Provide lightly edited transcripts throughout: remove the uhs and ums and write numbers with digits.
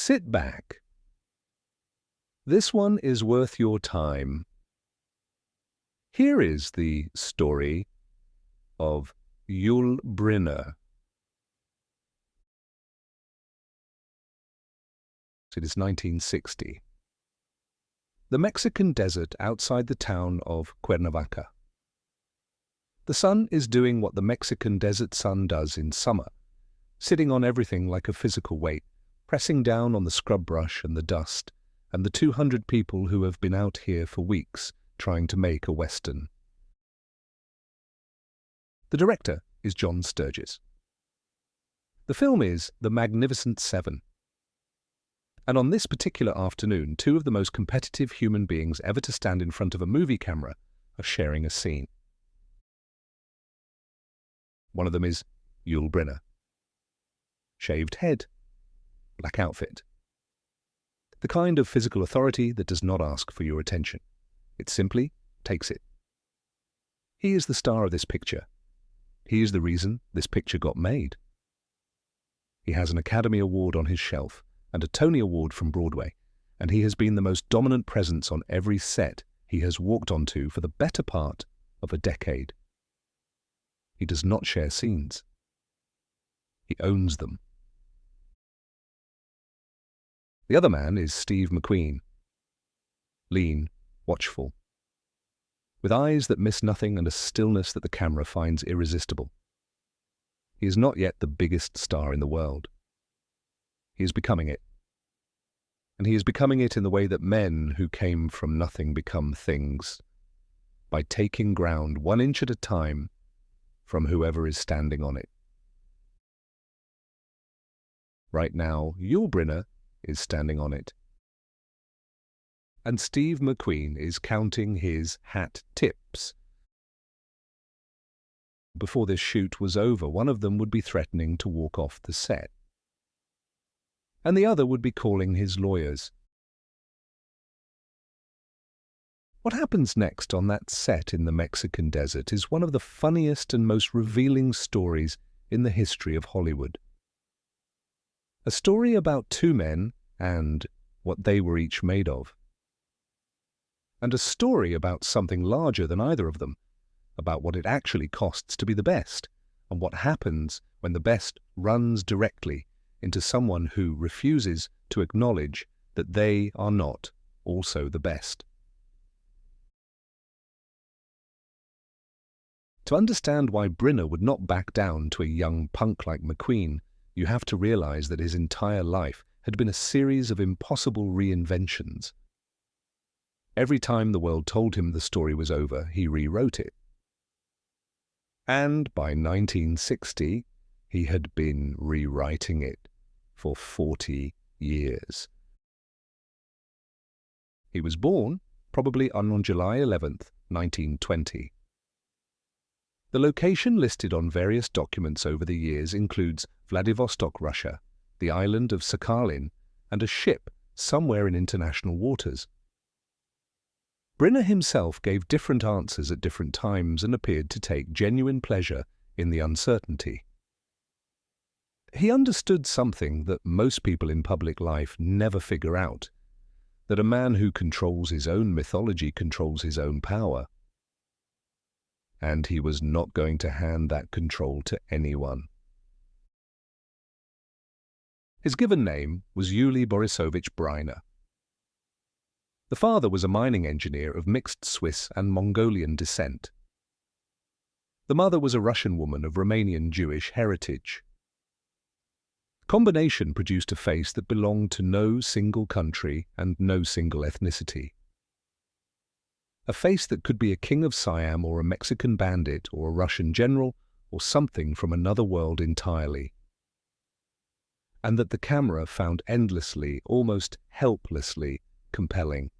Sit back. This one is worth your time. Here is the story of Yul Brynner. It is 1960. The Mexican desert outside the town of Cuernavaca. The sun is doing what the Mexican desert sun does in summer, sitting on everything like a physical weight, pressing down on the scrub brush and the dust, and the 200 people who have been out here for weeks trying to make a Western. The director is John Sturges. The film is The Magnificent Seven. And on this particular afternoon, two of the most competitive human beings ever to stand in front of a movie camera are sharing a scene. One of them is Yul Brynner. Shaved head, black outfit. The kind of physical authority that does not ask for your attention. It simply takes it. He is the star of this picture. He is the reason this picture got made. He has an Academy Award on his shelf and a Tony Award from Broadway, and he has been the most dominant presence on every set he has walked onto for the better part of a decade. He does not share scenes. He owns them. The other man is Steve McQueen. Lean, watchful, with eyes that miss nothing and a stillness that the camera finds irresistible. He is not yet the biggest star in the world. He is becoming it. And he is becoming it in the way that men who came from nothing become things, by taking ground 1 inch at a time from whoever is standing on it. Right now, Yul Brynner is standing on it. And Steve McQueen is counting his hat tips. Before this shoot was over, one of them would be threatening to walk off the set. And the other would be calling his lawyers. What happens next on that set in the Mexican desert is one of the funniest and most revealing stories in the history of Hollywood. A story about two men and what they were each made of. And a story about something larger than either of them, about what it actually costs to be the best, and what happens when the best runs directly into someone who refuses to acknowledge that they are not also the best. To understand why Brynner would not back down to a young punk like McQueen, you have to realize that his entire life had been a series of impossible reinventions. Every time the world told him the story was over, he rewrote it. And by 1960, he had been rewriting it for 40 years. He was born probably on July 11th, 1920. The location listed on various documents over the years includes Vladivostok, Russia, the island of Sakhalin, and a ship somewhere in international waters. Brynner himself gave different answers at different times and appeared to take genuine pleasure in the uncertainty. He understood something that most people in public life never figure out, that a man who controls his own mythology controls his own power. And he was not going to hand that control to anyone. His given name was Yul Brynner. The father was a mining engineer of mixed Swiss and Mongolian descent. The mother was a Russian woman of Romanian Jewish heritage. The combination produced a face that belonged to no single country and no single ethnicity. A face that could be a king of Siam or a Mexican bandit or a Russian general or something from another world entirely. And that the camera found endlessly, almost helplessly, compelling.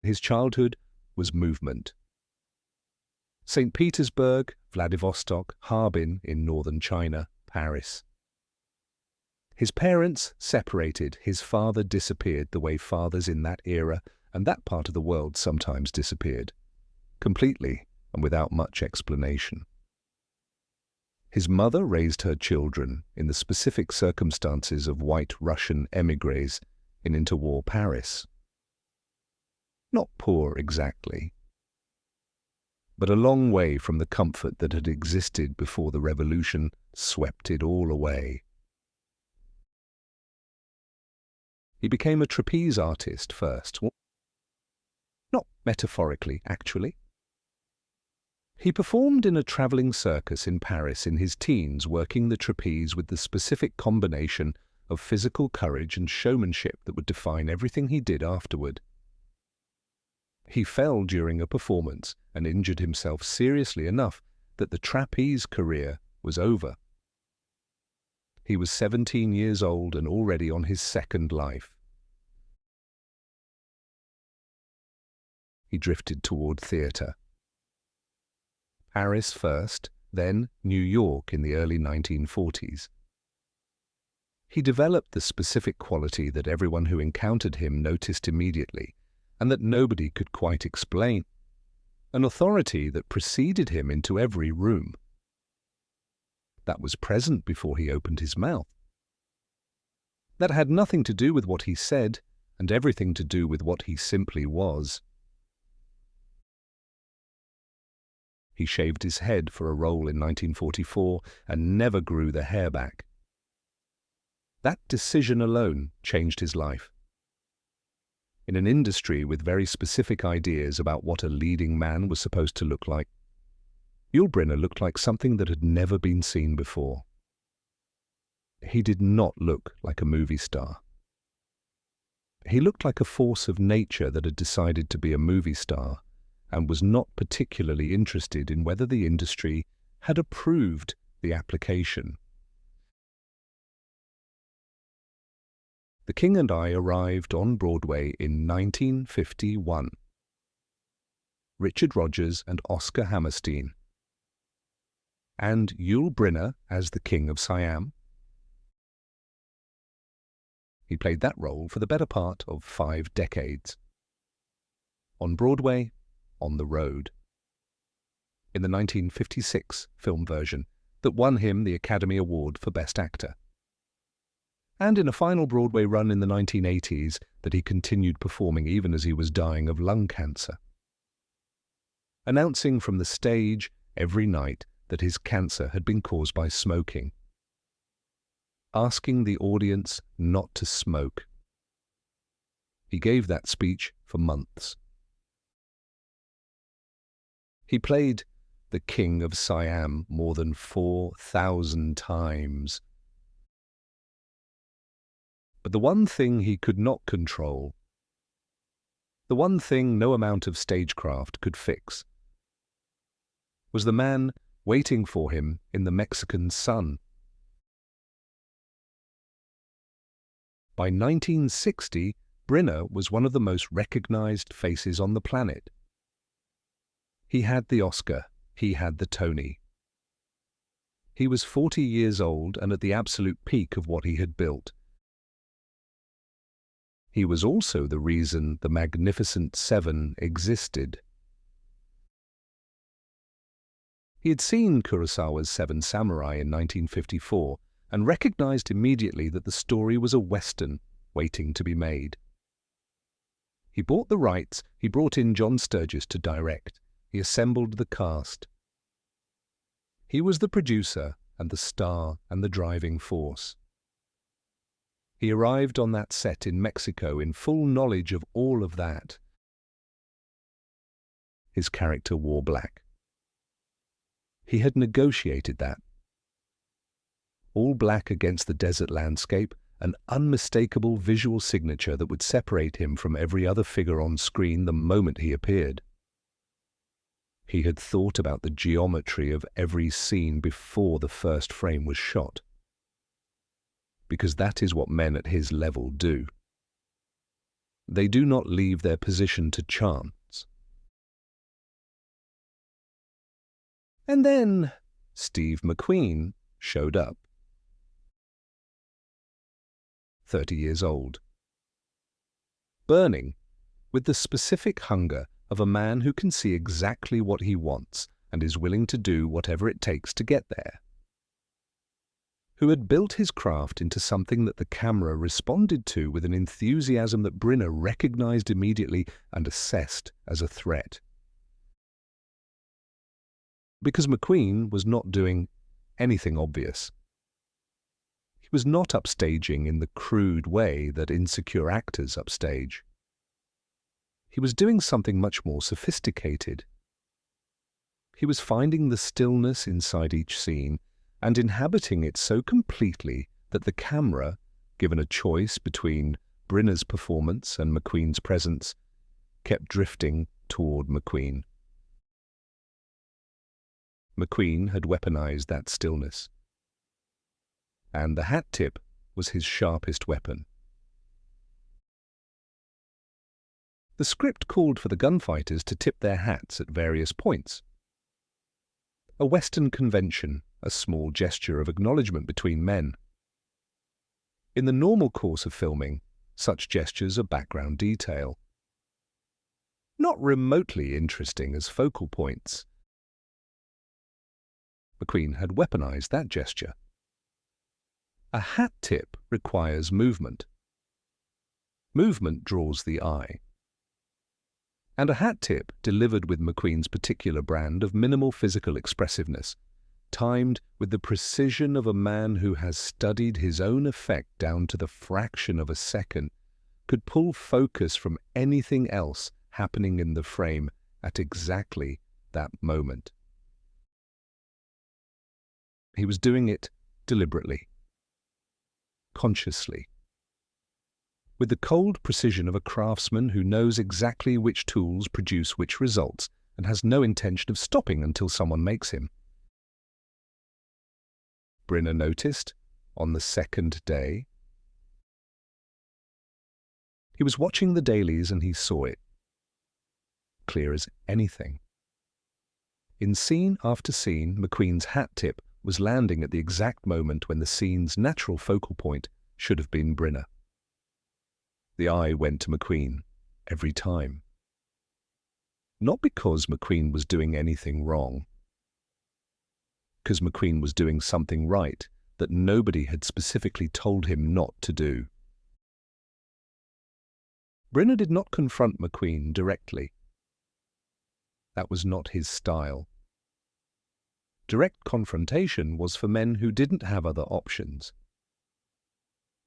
His childhood was movement. St. Petersburg, Vladivostok, Harbin in northern China, Paris. His parents separated, his father disappeared the way fathers in that era and that part of the world sometimes disappeared, completely and without much explanation. His mother raised her children in the specific circumstances of white Russian émigrés in interwar Paris. Not poor exactly, but a long way from the comfort that had existed before the revolution swept it all away. He became a trapeze artist first. Not metaphorically, actually. He performed in a travelling circus in Paris in his teens, working the trapeze with the specific combination of physical courage and showmanship that would define everything he did afterward. He fell during a performance and injured himself seriously enough that the trapeze career was over. He was 17 years old and already on his second life. He drifted toward theatre. Paris first, then New York in the early 1940s. He developed the specific quality that everyone who encountered him noticed immediately, and that nobody could quite explain. An authority that preceded him into every room. That was present before he opened his mouth. That had nothing to do with what he said, and everything to do with what he simply was. He shaved his head for a role in 1944 and never grew the hair back. That decision alone changed his life. In an industry with very specific ideas about what a leading man was supposed to look like, Yul Brynner looked like something that had never been seen before. He did not look like a movie star. He looked like a force of nature that had decided to be a movie star and was not particularly interested in whether the industry had approved the application. The King and I arrived on Broadway in 1951. Richard Rodgers and Oscar Hammerstein. And Yul Brynner as the King of Siam. He played that role for the better part of 5 decades. On Broadway, on the road. In the 1956 film version that won him the Academy Award for Best Actor. And in a final Broadway run in the 1980s that he continued performing even as he was dying of lung cancer. Announcing from the stage every night that his cancer had been caused by smoking. Asking the audience not to smoke. He gave that speech for months. He played the King of Siam more than 4,000 times. But the one thing he could not control, the one thing no amount of stagecraft could fix, was the man waiting for him in the Mexican sun. By 1960, Brynner was one of the most recognized faces on the planet. He had the Oscar, he had the Tony. He was 40 years old and at the absolute peak of what he had built. He was also the reason the Magnificent Seven existed. He had seen Kurosawa's Seven Samurai in 1954 and recognized immediately that the story was a Western waiting to be made. He bought the rights, he brought in John Sturges to direct. He assembled the cast. He was the producer and the star and the driving force. He arrived on that set in Mexico in full knowledge of all of that. His character wore black. He had negotiated that. All black against the desert landscape, an unmistakable visual signature that would separate him from every other figure on screen the moment he appeared. He had thought about the geometry of every scene before the first frame was shot. Because that is what men at his level do. They do not leave their position to chance. And then Steve McQueen showed up. 30 years old. Burning with the specific hunger of a man who can see exactly what he wants and is willing to do whatever it takes to get there. who had built his craft into something that the camera responded to with an enthusiasm that Brynner recognized immediately and assessed as a threat. Because McQueen was not doing anything obvious. He was not upstaging in the crude way that insecure actors upstage. He was doing something much more sophisticated. He was finding the stillness inside each scene and inhabiting it so completely that the camera, given a choice between Brynner's performance and McQueen's presence, kept drifting toward McQueen. McQueen had weaponized that stillness, and the hat tip was his sharpest weapon. The script called for the gunfighters to tip their hats at various points. A Western convention, a small gesture of acknowledgement between men. In the normal course of filming, such gestures are background detail. Not remotely interesting as focal points. McQueen had weaponized that gesture. A hat tip requires movement. Movement draws the eye. And a hat tip delivered with McQueen's particular brand of minimal physical expressiveness, timed with the precision of a man who has studied his own effect down to the fraction of a second, could pull focus from anything else happening in the frame at exactly that moment. He was doing it deliberately, consciously, with the cold precision of a craftsman who knows exactly which tools produce which results and has no intention of stopping until someone makes him. Brynner noticed on the second day. He was watching the Dailies and he saw it, clear as anything. In scene after scene, McQueen's hat tip was landing at the exact moment when the scene's natural focal point should have been Brynner. The eye went to McQueen every time. Not because McQueen was doing anything wrong, because McQueen was doing something right that nobody had specifically told him not to do. Brynner did not confront McQueen directly. That was not his style. Direct confrontation was for men who didn't have other options.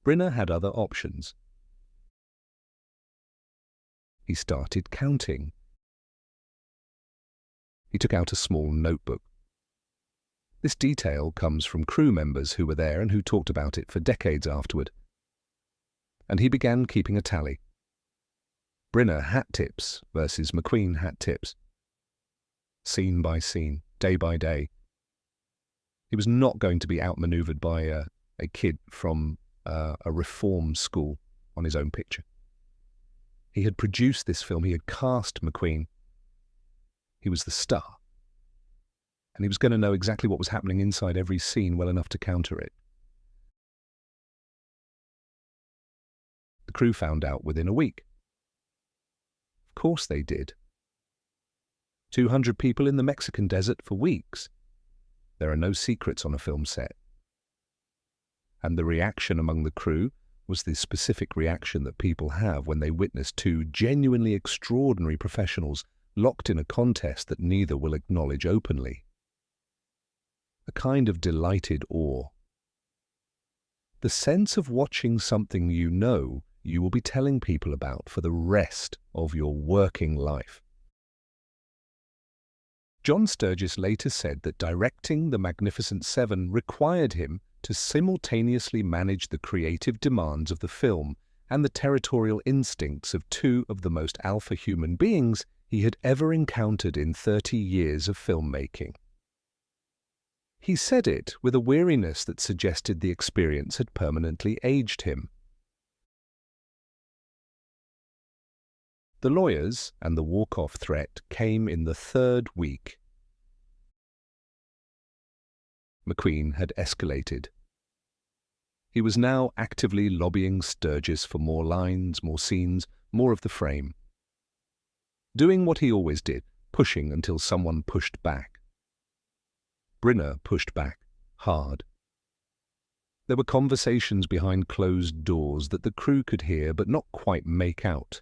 Brynner had other options. He started counting. He took out a small notebook. This detail comes from crew members who were there and who talked about it for decades afterward. And he began keeping a tally. Brynner hat tips versus McQueen hat tips. Scene by scene, day by day. He was not going to be outmaneuvered by a kid from a reform school on his own picture. He had produced this film. He had cast McQueen. He was the star. And he was going to know exactly what was happening inside every scene well enough to counter it. The crew found out within a week. Of course they did. 200 people in the Mexican desert for weeks. There are no secrets on a film set. And the reaction among the crew was the specific reaction that people have when they witness two genuinely extraordinary professionals locked in a contest that neither will acknowledge openly. A kind of delighted awe. The sense of watching something you know you will be telling people about for the rest of your working life. John Sturges later said that directing The Magnificent Seven required him to simultaneously manage the creative demands of the film and the territorial instincts of two of the most alpha human beings he had ever encountered in 30 years of filmmaking. He said it with a weariness that suggested the experience had permanently aged him. The lawyers and the walk-off threat came in the third week. McQueen had escalated. He was now actively lobbying Sturges for more lines, more scenes, more of the frame. Doing what he always did, pushing until someone pushed back. Brynner pushed back hard. There were conversations behind closed doors that the crew could hear but not quite make out.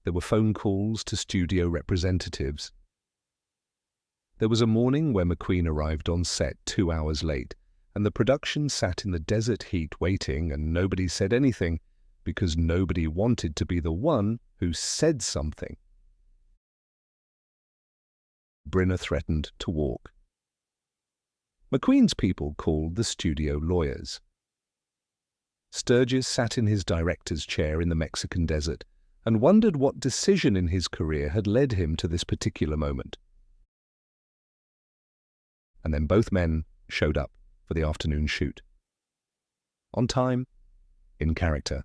There were phone calls to studio representatives. There was a morning where McQueen arrived on set 2 hours late, and the production sat in the desert heat waiting, and nobody said anything because nobody wanted to be the one who said something. Brynner threatened to walk. McQueen's people called the studio lawyers. Sturgis sat in his director's chair in the Mexican desert and wondered what decision in his career had led him to this particular moment. And then both men showed up for the afternoon shoot. On time, in character.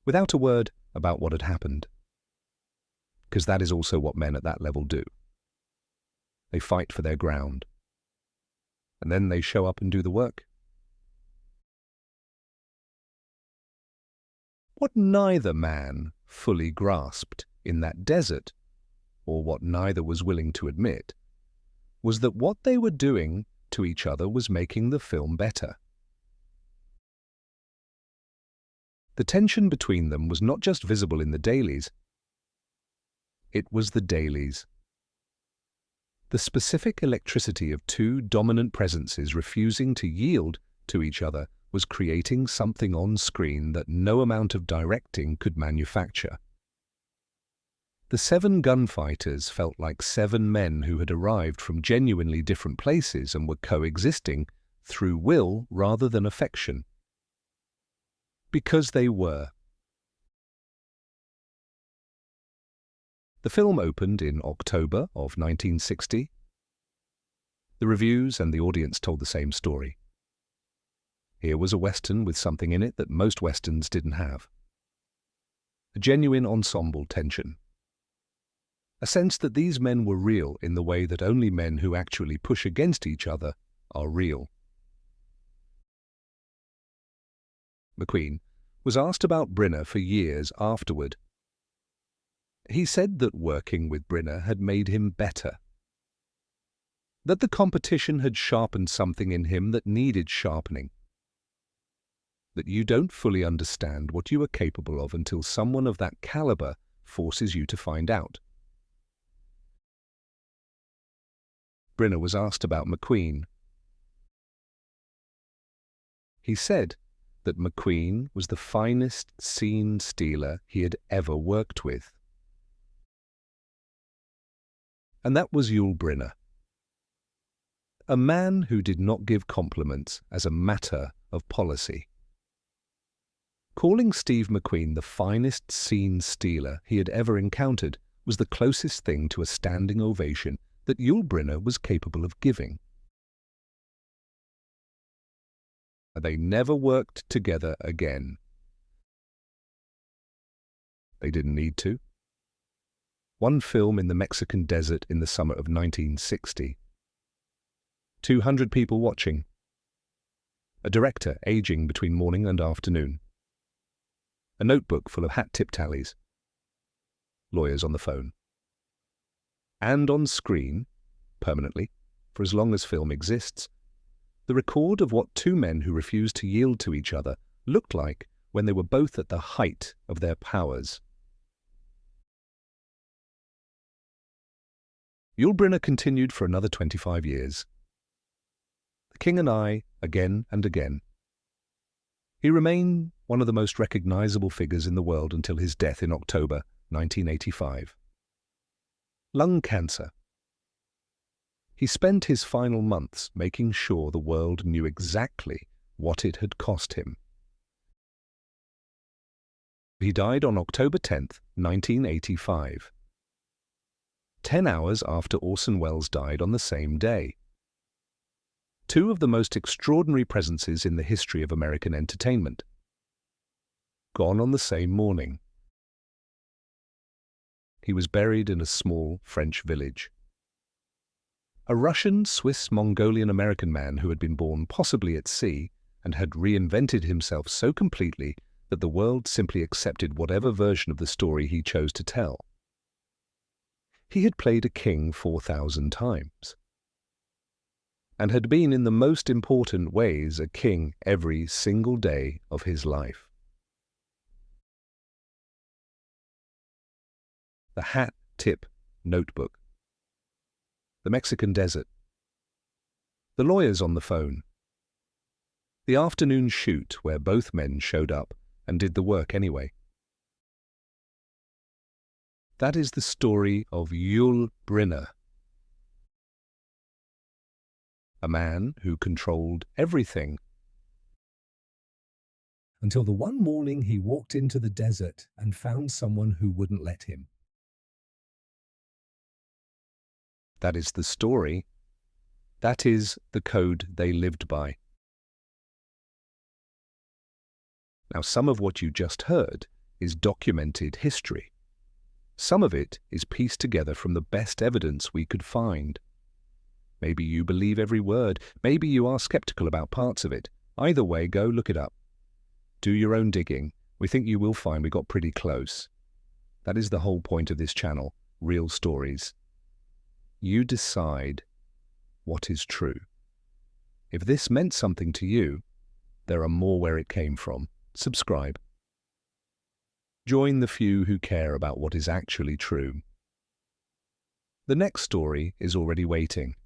Without a word about what had happened. Because that is also what men at that level do. They fight for their ground. And then they show up and do the work. What neither man fully grasped in that desert, or what neither was willing to admit, was that what they were doing to each other was making the film better. The tension between them was not just visible in the dailies, it was the dailies. The specific electricity of two dominant presences refusing to yield to each other was creating something on screen that no amount of directing could manufacture. The 7 gunfighters felt like 7 men who had arrived from genuinely different places and were coexisting through will rather than affection. Because they were. The film opened in October of 1960. The reviews and the audience told the same story. Here was a Western with something in it that most Westerns didn't have. A genuine ensemble tension. A sense that these men were real in the way that only men who actually push against each other are real. McQueen was asked about Brynner for years afterward. He said that working with Brynner had made him better. That the competition had sharpened something in him that needed sharpening. That you don't fully understand what you are capable of until someone of that caliber forces you to find out. Brynner was asked about McQueen. He said that McQueen was the finest scene stealer he had ever worked with. And that was Yul Brynner. A man who did not give compliments as a matter of policy. Calling Steve McQueen the finest scene stealer he had ever encountered was the closest thing to a standing ovation that Yul Brynner was capable of giving. They never worked together again. They didn't need to. One film in the Mexican desert in the summer of 1960. 200 people watching. A director aging between morning and afternoon. A notebook full of hat tip tallies. Lawyers on the phone. And on screen, permanently, for as long as film exists, the record of what 2 men who refused to yield to each other looked like when they were both at the height of their powers. Yul Brynner continued for another 25 years. The King and I, again and again. He remained one of the most recognizable figures in the world until his death in October 1985. Lung cancer. He spent his final months making sure the world knew exactly what it had cost him. He died on October 10th, 1985. 10 hours after Orson Welles died on the same day. 2 of the most extraordinary presences in the history of American entertainment. Gone on the same morning. He was buried in a small French village. A Russian, Swiss, Mongolian American man who had been born possibly at sea and had reinvented himself so completely that the world simply accepted whatever version of the story he chose to tell. He had played a king 4,000 times. and had been in the most important ways a king every single day of his life. The Hat Tip Notebook. The Mexican Desert. The lawyers on the phone. The afternoon shoot where both men showed up and did the work anyway. That is the story of Yul Brynner, a man who controlled everything. Until the one morning he walked into the desert and found someone who wouldn't let him. That is the story. That is the code they lived by. Now, some of what you just heard is documented history. Some of it is pieced together from the best evidence we could find. Maybe you believe every word. Maybe you are skeptical about parts of it. Either way, go look it up. Do your own digging. We think you will find we got pretty close. That is the whole point of this channel, real stories. You decide what is true. If this meant something to you, there are more where it came from. Subscribe. Join the few who care about what is actually true. The next story is already waiting.